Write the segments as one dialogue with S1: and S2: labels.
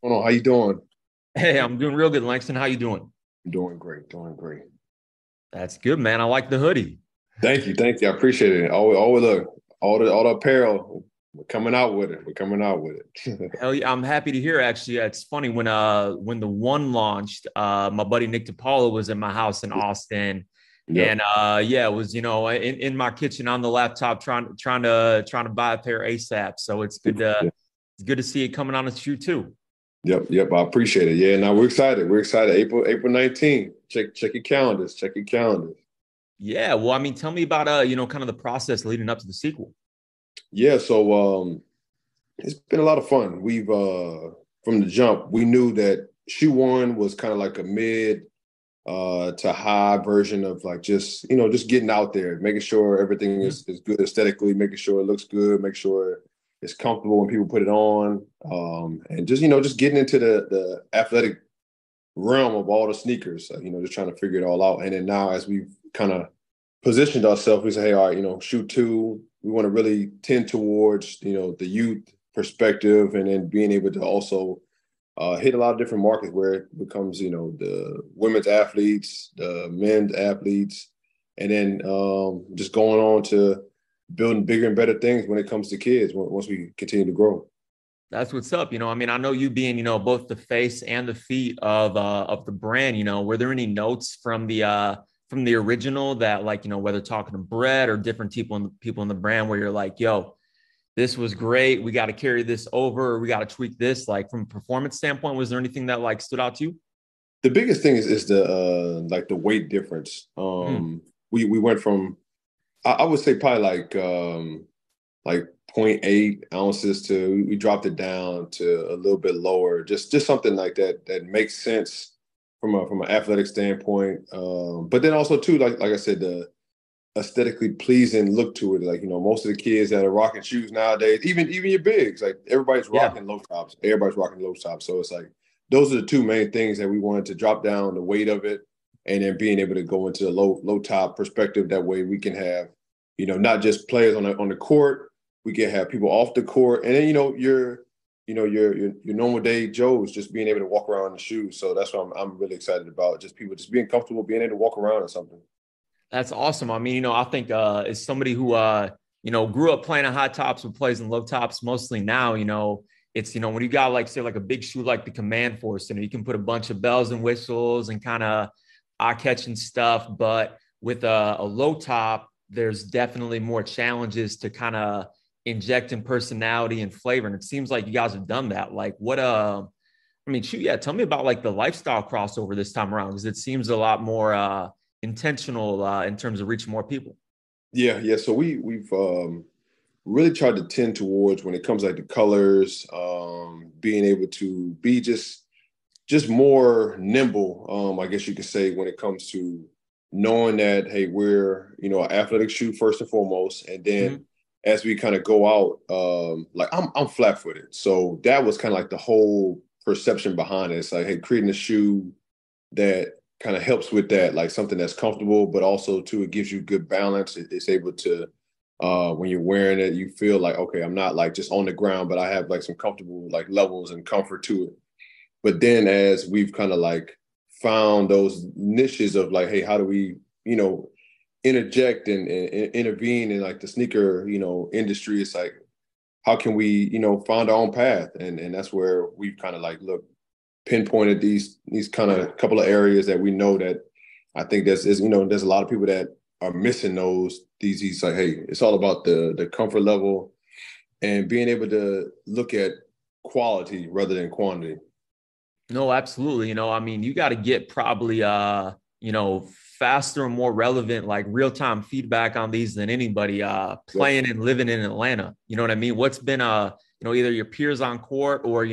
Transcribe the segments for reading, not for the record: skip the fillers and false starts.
S1: Hold on, how you doing?
S2: Hey, I'm doing real good, Langston. How you doing?
S1: Doing great, doing great.
S2: That's good, man. I like the hoodie.
S1: Thank you. I appreciate it. Always look, all the apparel. We're coming out with it. We're coming out with it.
S2: Hell yeah, I'm happy to hear. Actually, it's funny when the one launched. My buddy Nick DiPaolo was in my house in Austin, and
S1: Yep.
S2: yeah, it was in my kitchen on the laptop trying to buy a pair ASAP. So
S1: Yep.
S2: it's good to see it coming on the shoe too.
S1: Yep. I appreciate it. Yeah, now we're excited. We're excited. April 19th. Check your calendars. Check your calendars.
S2: Yeah, well, I mean, tell me about kind of the process leading up to the sequel.
S1: Yeah, so it's been a lot of fun. We've from the jump, we knew that shoe one was kind of like a mid to high version of like just getting out there, making sure everything
S2: Mhm.
S1: is good aesthetically, making sure it looks good, make sure it's comfortable when people put it on, and just getting into the athletic realm of all the sneakers, just trying to figure it all out. And then now as we've kind of positioned ourselves, we say, hey, all right, shoe two, we want to really tend towards the youth perspective, and then being able to also hit a lot of different markets where it becomes, the women's athletes, the men's athletes, and then just going on to building bigger and better things when it comes to kids once we continue to grow.
S2: That's what's up. I mean, I know you being, both the face and the feet of the brand, were there any notes from the original that like, whether talking to Brett or different people in the brand where you're like, yo, this was great. We got to carry this over, or we got to tweak this, like from a performance standpoint, was there anything that like stood out to you?
S1: The biggest thing is the like the weight difference.
S2: Mm.
S1: We went from I would say probably like zero point 0.8 ounces to we dropped it down to a little bit lower, just something like that that makes sense from an athletic standpoint. But then also too, like I said, the aesthetically pleasing look to it. Like, most of the kids that are rocking shoes nowadays, even your bigs, like everybody's
S2: Yeah.
S1: rocking low tops. Everybody's rocking low tops. So it's like those are the two main things that we wanted to drop down the weight of it, and then being able to go into the low top perspective. That way we can have, not just players on the court, we can have people off the court, and then your normal day Joes just being able to walk around in the shoes. So that's what I'm really excited about. Just people just being comfortable, being able to walk around or something.
S2: That's awesome. I mean, I think as somebody who grew up playing in high tops but plays in low tops mostly now, it's when you got like say like a big shoe like the Command Force, you can put a bunch of bells and whistles and kind of eye-catching stuff. But with a low top, there's definitely more challenges to kind of inject in personality and flavor. And it seems like you guys have done that. Like I mean, shoot, yeah. Tell me about like the lifestyle crossover this time around because it seems a lot more intentional in terms of reaching more people.
S1: Yeah. So we've really tried to tend towards when it comes like the colors, being able to be just more nimble. I guess you could say when it comes to knowing that hey, we're an athletic shoe first and foremost, and then
S2: Mhm.
S1: as we kind of go out, like I'm flat footed, so that was kind of like the whole perception behind it. It's like hey, creating a shoe that kind of helps with that, like something that's comfortable, but also too it gives you good balance. It's able to when you're wearing it, you feel like okay, I'm not like just on the ground, but I have like some comfortable like levels and comfort to it. But then as we've kind of like found those niches of like, hey, how do we, interject and intervene in like the sneaker, industry? It's like, how can we, find our own path? And that's where we've kind of like look pinpointed these kind of couple of areas that we know that I think there's a lot of people that are missing these like, hey, it's all about the comfort level and being able to look at quality rather than quantity.
S2: No, absolutely. I mean, you got to get probably faster and more relevant, like real-time feedback on these than anybody
S1: Yep.
S2: playing and living in Atlanta. You know what I mean? What's been either your peers on court or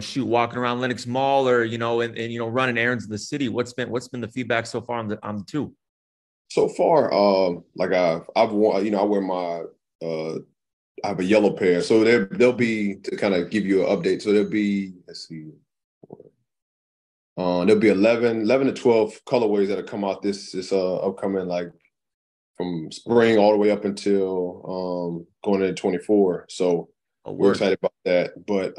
S2: shoot walking around Lenox Mall or and running errands in the city. What's been the feedback so far on the two?
S1: So far, like I've worn, I wear my I have a yellow pair, so they'll be to kind of give you an update. So there'll be let's see, there'll be 11 to 12 colorways that'll come out this upcoming like from spring all the way up until going into 24. So
S2: A
S1: we're
S2: word.
S1: excited about that. But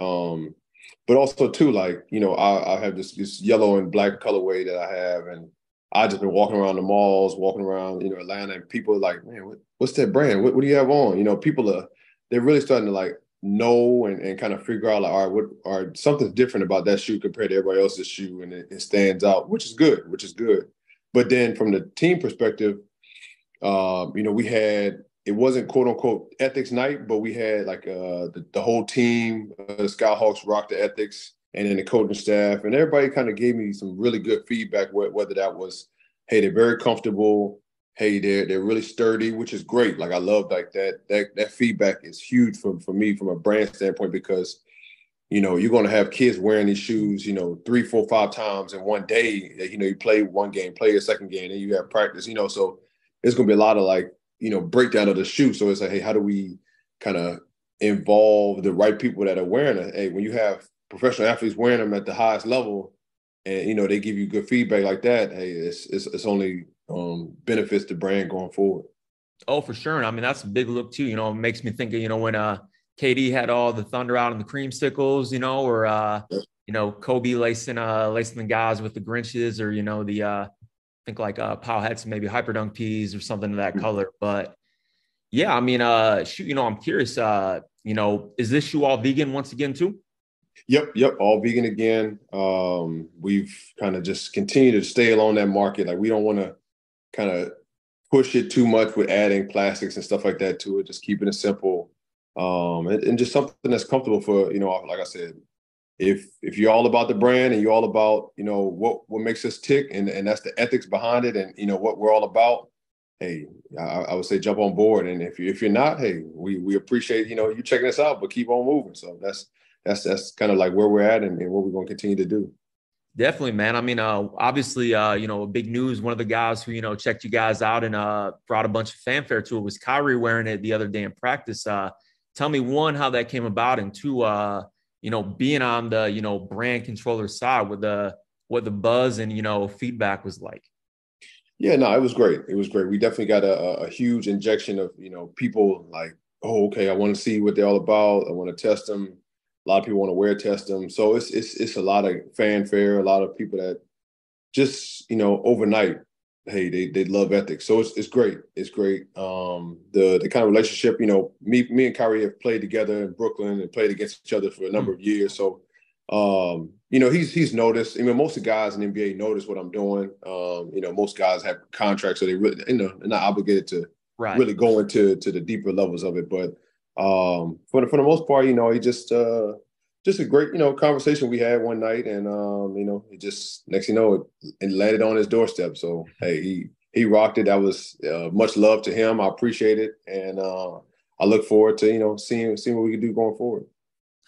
S1: But also too, like, I have this yellow and black colorway that I have, and I just been walking around the malls, walking around, Atlanta, and people are like, man, what's that brand? What do you have on? People they're really starting to like know and kind of figure out like, all right, something's different about that shoe compared to everybody else's shoe, and it stands out, which is good, But then from the team perspective, we had, it wasn't quote unquote ethics night, but we had like the whole team, the Skyhawks rocked the ethics, and then the coaching staff, and everybody kind of gave me some really good feedback, whether that was, hey, they're very comfortable, hey, they're really sturdy, which is great. Like I love like that feedback is huge for me from a brand standpoint, because you're going to have kids wearing these shoes, 3, 4, 5 times in one day. You play one game, play a second game, and you have practice, so there's going to be a lot of like, breakdown of the shoe. So it's like, hey, how do we kind of involve the right people that are wearing it? Hey, when you have professional athletes wearing them at the highest level, and they give you good feedback like that, hey, it's only benefits the brand going forward.
S2: Oh, for sure. And I mean, that's a big look too. It makes me think of, when KD had all the thunder out on the creamsicles, or Kobe lacing the guys with the Grinches, or the I think like Powell had some maybe hyperdunk peas or something of that color. But yeah, I mean, shoot, I'm curious, is this shoe all vegan once again too?
S1: Yep, all vegan again. We've kind of just continued to stay along that market. Like we don't want to kind of push it too much with adding plastics and stuff like that to it. Just keeping it simple, and just something that's comfortable for, like I said, if you're all about the brand and you're all about, what makes us tick, and that's the ethics behind it, and what we're all about, hey, I would say jump on board. And if you're not, hey, we appreciate you checking us out, but keep on moving. So that's kind of like where we're at, and what we're going to continue to do.
S2: Definitely, man. I mean, obviously, big news. One of the guys who, checked you guys out and brought a bunch of fanfare to it was Kyrie wearing it the other day in practice. Tell me, one, how that came about, and two, being on the, brand controller side, what the buzz and, feedback was like.
S1: Yeah, no, it was great. It was great. We definitely got a huge injection of, people like, oh, okay, I want to see what they're all about. I want to test them. A lot of people want to wear test them. So it's a lot of fanfare, a lot of people that just, overnight, hey, they love ethics. So it's great. It's great. The kind of relationship, me and Kyrie have played together in Brooklyn and played against each other for a number of years. So he's noticed. Most of the guys in the NBA notice what I'm doing. Most guys have contracts, so they really, they're not obligated to really go into the deeper levels of it. But for the most part, he just a great, conversation we had one night, and it just, next it landed on his doorstep. So hey, he rocked it. That was much love to him. I appreciate it, and I look forward to seeing what we can do going forward.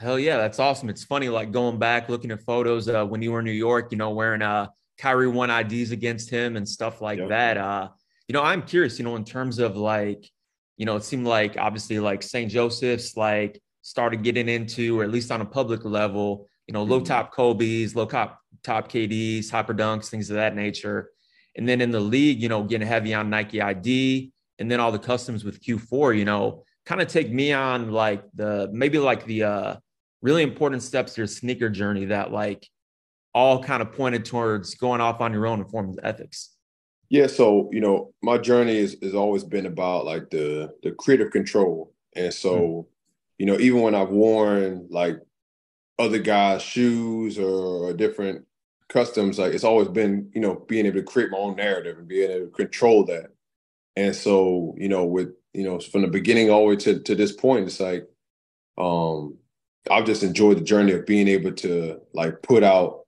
S2: Hell yeah, that's awesome. It's funny, like going back, looking at photos when you were in New York, wearing Kyrie 1 IDs against him and stuff like that. I'm curious, in terms of like, it seemed like obviously like St. Joseph's like started getting into, or at least on a public level, low top Kobe's, low top KD's, hyper dunks, things of that nature. And then in the league, getting heavy on Nike ID, and then all the customs with Q4, kind of take me on like the really important steps to your sneaker journey that like all kind of pointed towards going off on your own and forming ethics.
S1: Yeah. So, my journey has always been about like the creative control. And so, even when I've worn like other guys' shoes or different customs, like it's always been, being able to create my own narrative and being able to control that. And so, with, from the beginning all the way to this point, it's like, I've just enjoyed the journey of being able to like put out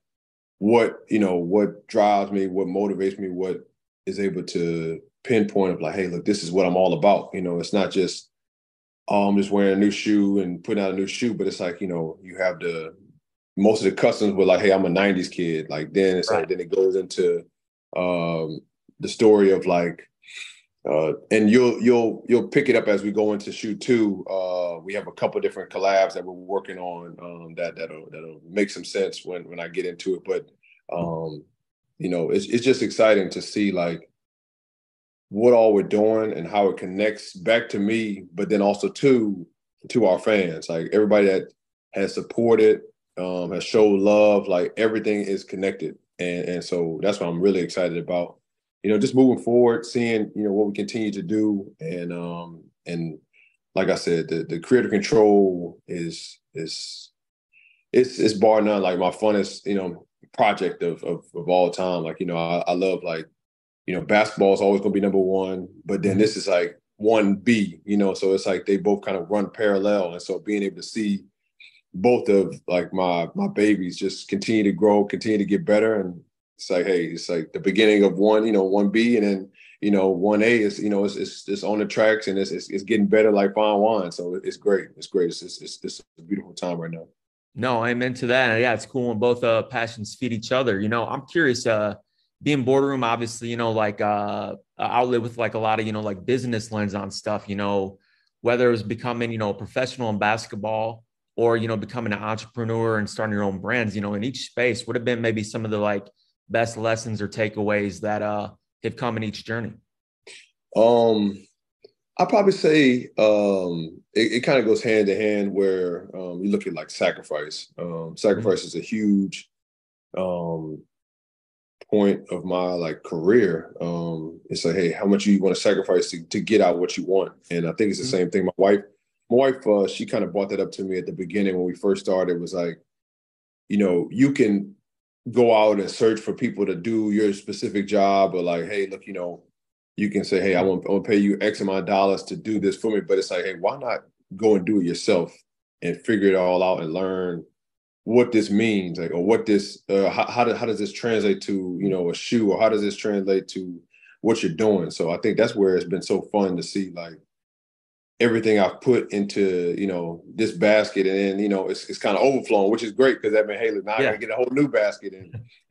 S1: what drives me, what motivates me, what is able to pinpoint of like, hey, look, this is what I'm all about. It's not just, I'm just wearing a new shoe and putting out a new shoe, but it's like, you have most of the customs were like, hey, I'm a 90s kid. Like then it's like, then it goes into the story of like, and you'll pick it up as we go into shoe 2. We have a couple of different collabs that we're working on that'll make some sense when I get into it. But it's just exciting to see like what all we're doing and how it connects back to me, but then also to our fans, like everybody that has supported, has showed love. Like everything is connected, and so that's what I'm really excited about. Just moving forward, seeing what we continue to do, and like I said, the creative control it's bar none like my funnest project of all time. Like I love like basketball is always going to be number one, but then this is like 1B. So it's like they both kind of run parallel, and so being able to see both of like my babies just continue to grow, continue to get better, and it's like, hey, it's like the beginning of 1B, and then 1A is it's on the tracks, and it's getting better like fine wine. So it's great. It's great. It's a beautiful time right now.
S2: No, I'm into that. And yeah, it's cool when both passions feed each other. I'm curious, being Boardroom, obviously, like outlet with like a lot of, like business lens on stuff, whether it was becoming, a professional in basketball or, becoming an entrepreneur and starting your own brands, in each space, would have been maybe some of the like best lessons or takeaways that have come in each journey?
S1: I'd probably say it kind of goes hand in hand where you look at like sacrifice. Sacrifice is a huge point of my like career. It's like, hey, how much you want to sacrifice to get out what you want? And I think it's the same thing. My wife, she kind of brought that up to me at the beginning when we first started. It was like, you can go out and search for people to do your specific job, or like, hey, look, you can say, hey, I want to pay you X amount of dollars to do this for me. But it's like, hey, why not go and do it yourself and figure it all out and learn what this means, like, or what this, how does this translate to, a shoe, or how does this translate to what you're doing? So I think that's where it's been so fun to see like everything I've put into, this basket, and then, it's kind of overflowing, which is great because that means, hey, look, now I got to get a whole new basket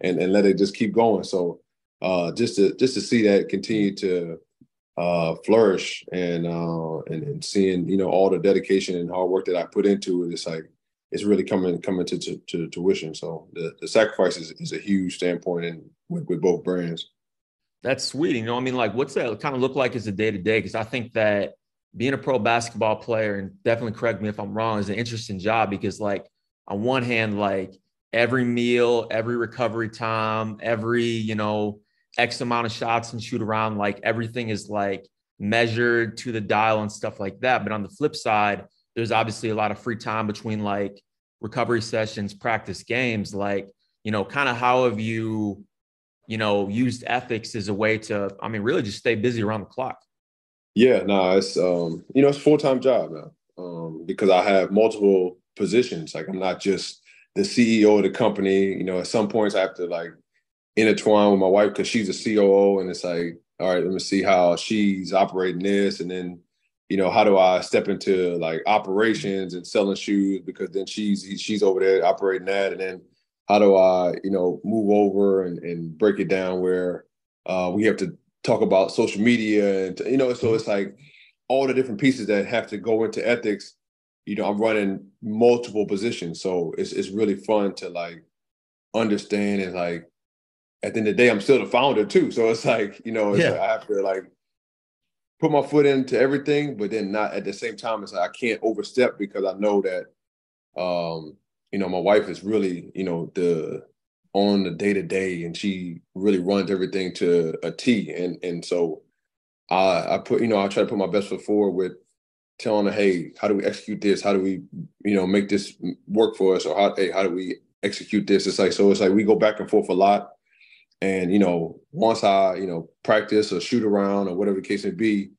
S1: and let it just keep going. So just to see that continue to flourish, and seeing all the dedication and hard work that I put into it, it's like it's really coming to tuition. So the sacrifice is a huge standpoint in with both brands.
S2: That's sweet. I mean, like, what's that kind of look like as a day to day? Because I think that being a pro basketball player, and definitely correct me if I'm wrong, is an interesting job because, like, on one hand, like every meal, every recovery time, every, X amount of shots and shoot around, like everything is like measured to the dial and stuff like that. But on the flip side, there's obviously a lot of free time between like recovery sessions, practice games, like, kind of how have you, used ethics as a way to, I mean, really just stay busy around the clock?
S1: Yeah, no, it's it's a full-time job now, because I have multiple positions. Like I'm not just the CEO of the company. At some points I have to like intertwine with my wife because she's a COO, and it's like, all right, let me see how she's operating this, and then how do I step into like operations and selling shoes because then she's over there operating that, and then how do I move over and break it down where we have to talk about social media, and so it's like all the different pieces that have to go into ethics. I'm running multiple positions, so it's really fun to like understand, and like at the end of the day, I'm still the founder too. So it's like, it's like I have to like put my foot into everything, but then not at the same time. It's like I can't overstep because I know that, my wife is really, the on the day to day, and she really runs everything to a T. And so I put, I try to put my best foot forward with telling her, hey, how do we execute this? How do we, make this work for us? Or how do we execute this? It's like we go back and forth a lot. And, once I, practice or shoot around or whatever the case may be,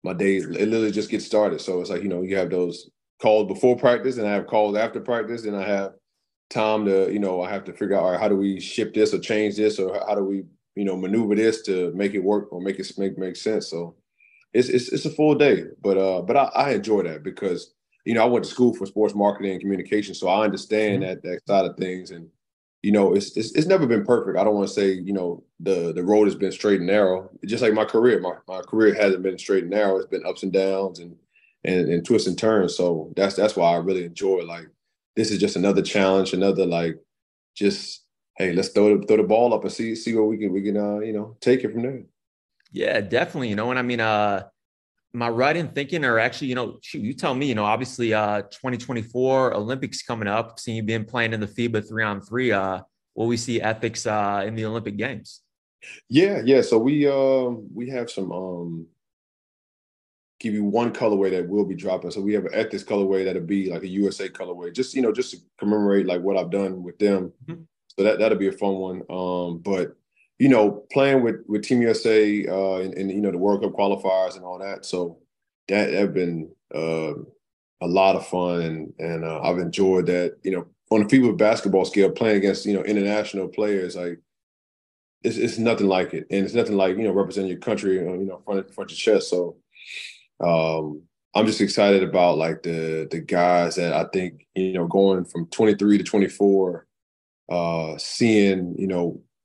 S1: my day, it literally just gets started. So it's like, you have those calls before practice, and I have calls after practice, and I have time to, I have to figure out, all right, how do we ship this or change this, or how do we, maneuver this to make it work or make it make sense. So it's a full day, but I enjoy that because, I went to school for sports marketing and communication. So I understand that side of things. And it's never been perfect. I don't want to say, the road has been straight and narrow. Just like my career, my career hasn't been straight and narrow. It's been ups and downs and twists and turns. So that's why I really enjoy, like, this is just another challenge, another like, just, hey, let's throw the ball up and see where we can take it from there.
S2: Yeah, definitely. And I mean, Am I right in thinking, or actually, shoot, you tell me, obviously 2024 Olympics coming up, seeing you been playing in the FIBA 3-on-3, will we see ethics in the Olympic Games?
S1: Yeah, yeah. So we have some give you one colorway that will be dropping. So we have an ethics colorway that'll be like a USA colorway, just just to commemorate like what I've done with them.
S2: Mhm.
S1: So that'll be a fun one. But playing with Team USA and the World Cup qualifiers and all that. So that have been a lot of fun, and I've enjoyed that. On the FIBA basketball scale, playing against international players, like it's nothing like it, and it's nothing like representing your country, front your chest. So I'm just excited about like the guys that I think going from 23 to 24, seeing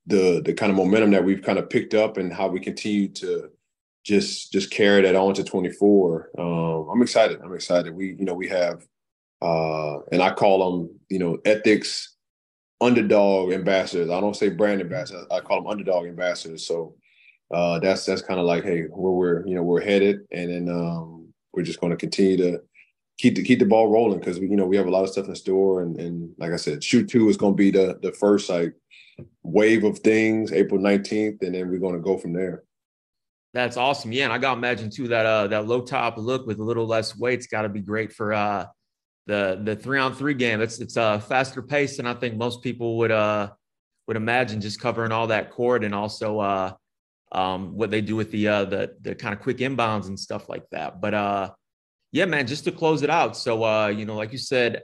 S1: the kind of momentum that we've kind of picked up and how we continue to just carry that on to 24. I'm excited. I'm excited. We have and I call them ethics underdog ambassadors. I don't say brand ambassadors. I call them underdog ambassadors. So that's kind of like, hey, where we're headed, and then we're just going to continue to keep the ball rolling, because we have a lot of stuff in store, and like I said, Shoot 2 is going to be the first like wave of things, April 19th, and then we're going to go from there.
S2: That's awesome. Yeah, and I gotta imagine too that that low top look with a little less weight's got to be great for the 3-on-3 game. It's a faster pace than I think most people would imagine, just covering all that court, and also what they do with the kind of quick inbounds and stuff like that. But yeah, man, just to close it out. So like you said,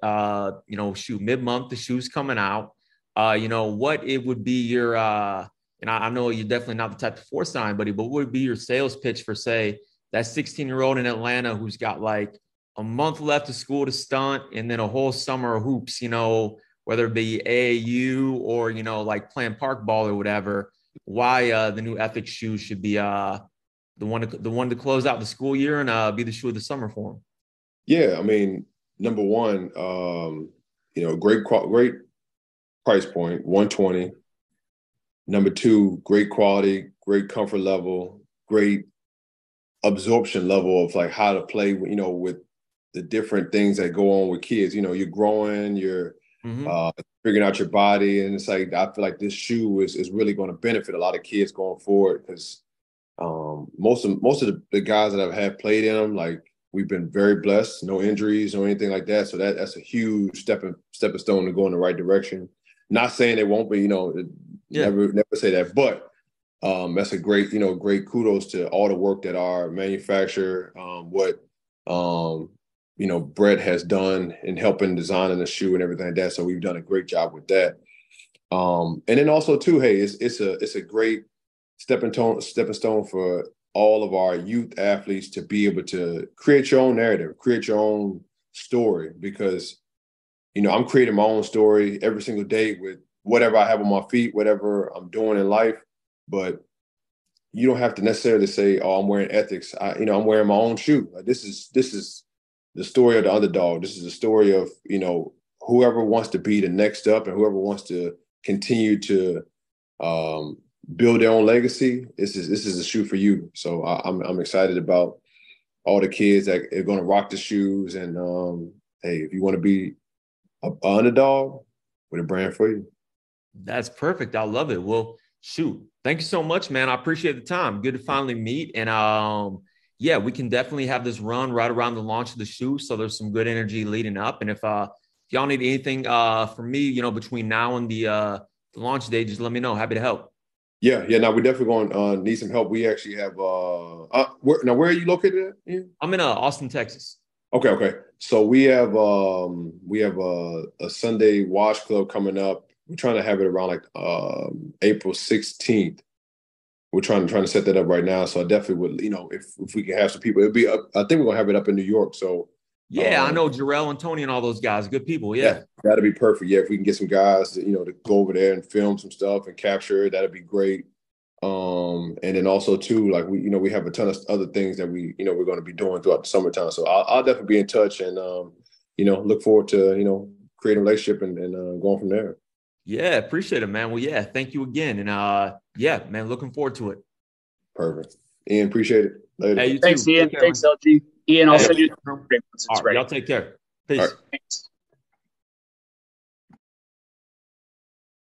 S2: shoot, mid-month, the shoe's coming out. What it would be your and I know you're definitely not the type to force anybody, but what would be your sales pitch for, say, that 16-year-old in Atlanta who's got like a month left of school to stunt and then a whole summer of hoops, whether it be AAU or, like playing park ball or whatever, why the new Ethics shoe should be the one to close out the school year and be the shoe of the summer for them?
S1: Yeah, I mean, number one, great price point, 120. Number two, great quality, great comfort level, great absorption level of like how to play, with the different things that go on with kids. You're growing, you're
S2: Mm-hmm.
S1: figuring out your body, and it's like I feel like this shoe is really going to benefit a lot of kids going forward, because most of the guys that I've had played in them, like we've been very blessed, no injuries or anything like that. So that's a huge stepping stone to go in the right direction. Not saying it won't be,
S2: Yeah.
S1: never say that, but that's a great kudos to all the work that our manufacturer, what Brett has done in helping designing the shoe and everything like that. So we've done a great job with that. And then also too, hey, it's a great stepping stone for all of our youth athletes to be able to create your own narrative, create your own story, because I'm creating my own story every single day with whatever I have on my feet, whatever I'm doing in life. But you don't have to necessarily say, "Oh, I'm wearing ethics." I'm wearing my own shoe. Like, this is the story of the underdog. This is the story of whoever wants to be the next up and whoever wants to continue to build their own legacy. This is a shoe for you. So I'm excited about all the kids that are going to rock the shoes. And hey, if you want to be an underdog, with a brand for you.
S2: That's perfect. I love it. Well, shoot. Thank you so much, man. I appreciate the time. Good to finally meet. And yeah, we can definitely have this run right around the launch of the shoe. So there's some good energy leading up. And if y'all need anything from me, between now and the launch day, just let me know. Happy to help.
S1: Yeah. Now we're definitely going to need some help. We actually have where are you located at? Yeah.
S2: I'm in Austin, Texas.
S1: Okay. So we have a Sunday wash club coming up. We're trying to have it around like April 16th. We're trying to set that up right now. So I definitely would, if we can have some people, it'll be up. I think we're gonna have it up in New York. So
S2: yeah, I know Jarrell and Tony and all those guys. Good people. Yeah.
S1: That'd be perfect. Yeah, if we can get some guys to go over there and film some stuff and capture it, that'd be great. And then also too, like we have a ton of other things that we're going to be doing throughout the summertime. So I'll definitely be in touch, and look forward to creating a relationship and going from there.
S2: Yeah, appreciate it, man. Well, yeah, thank you again. And yeah, man, looking forward to it.
S1: Perfect. Ian, appreciate it. Later.
S2: Hey, you
S3: Thanks,
S2: too.
S3: Ian.
S2: Care,
S3: Thanks,
S2: man.
S3: LG. Ian, I'll
S2: Hey,
S3: send you the once it's
S2: all right,
S3: ready.
S2: y'all take care. Peace.
S1: All right.
S3: Thanks.